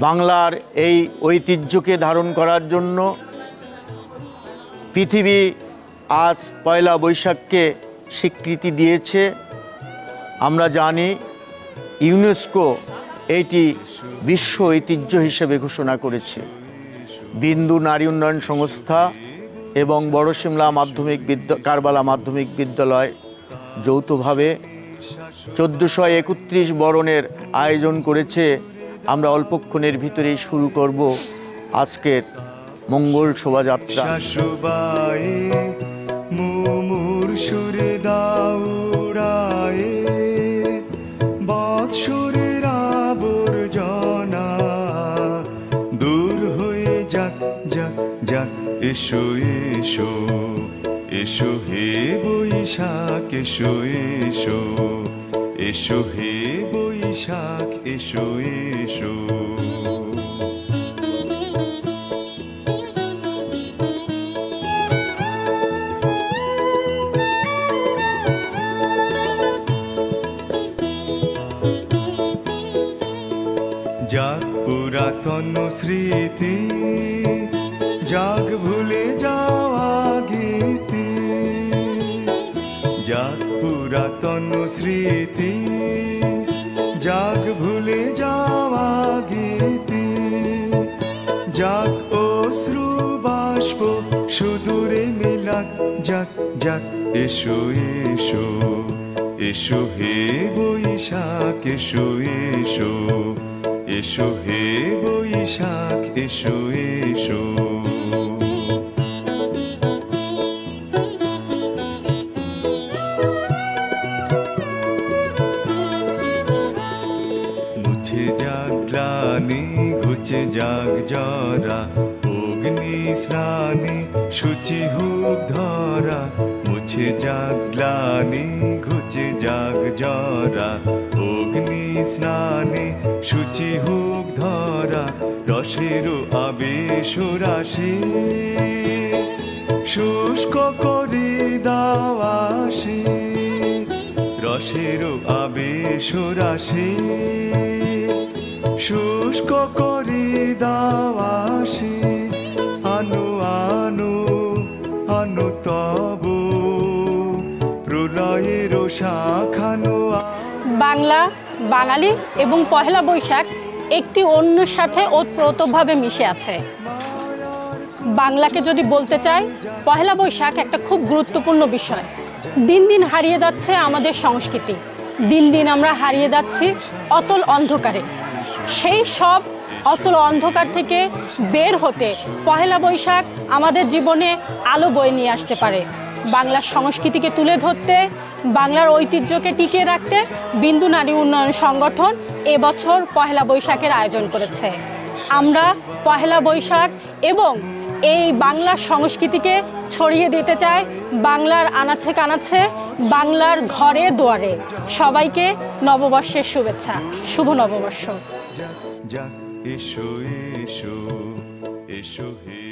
বাংলার এই ঐতিহ্যকে ধারণ করার জন্য পৃথিবী আজ পয়লা বৈশাখকে স্বীকৃতি দিয়েছে। আমরা জানি ইউনেস্কো এটি বিশ্ব ঐতিহ্য হিসেবে ঘোষণা করেছে। বিন্দু নারী উন্নয়ন সংস্থা এবং বড়শিমলা কারবালা মাধ্যমিক বিদ্যালয় যৌথভাবে 1431 বরণের আয়োজন করেছে। আমরা অল্পক্ষণের ভিতরেই শুরু করব আজকের মঙ্গল শোভাযাত্রা। দূর হয়ে যাক যাক যাক, এসো এসো এসো হে বৈশাখ, এসো এসো এসো হে বৈশাখ, এসো এসো। যাক পুরাতন স্মৃতি, যাক ভুলে যাওয়া গীতি, যাক পুরাতন স্মৃতি, যাক ভুলে যাওয়া গীতি, যাক অশ্রু বাষ্প সুদূরে মিলাক, যাক যাক, এসো এসো এসো হে বৈশাখ, এসো এসো এসো হে বৈশাখ, এসো এসো। মুছে যাক গ্লানি, ঘুচে যাক জরা, অগ্নি স্নানে শুচি হোক ধরা। মুছে যাক গ্লানি, ঘুচে যাক জরা, অগ্নি স্নানে শুচি হোক ধরা। রসেরও আবেশ রাশি শুষ্ক করে দাওয়াসি, রসেরও আবেশ রাশি শুষ্ক করে দাওয়াসি। আনো আনো আনো তব প্রলয়ের শাখানো। বাংলা, বাঙালি এবং পহেলা বৈশাখ একটি অন্যের সাথে ওতপ্রোতভাবে মিশে আছে। বাংলাকে যদি বলতে চাই, পহেলা বৈশাখ একটা খুব গুরুত্বপূর্ণ বিষয়। দিন দিন হারিয়ে যাচ্ছে আমাদের সংস্কৃতি, দিন দিন আমরা হারিয়ে যাচ্ছি অতল অন্ধকারে। সেই সব অতল অন্ধকার থেকে বের হতে পহেলা বৈশাখ আমাদের জীবনে আলো বয়ে নিয়ে আসতে পারে। বাংলার সংস্কৃতিকে তুলে ধরতে, বাংলার ঐতিহ্যকে টিকিয়ে রাখতে বিন্দু নারী উন্নয়ন সংগঠন এবছর পহেলা বৈশাখের আয়োজন করেছে। আমরা পহেলা বৈশাখ এবং এই বাংলার সংস্কৃতিকে ছড়িয়ে দিতে চাই বাংলার আনাচে কানাচে, বাংলার ঘরে দুয়ারে। সবাইকে নববর্ষের শুভেচ্ছা, শুভ নববর্ষ। এসো এসো এসো হে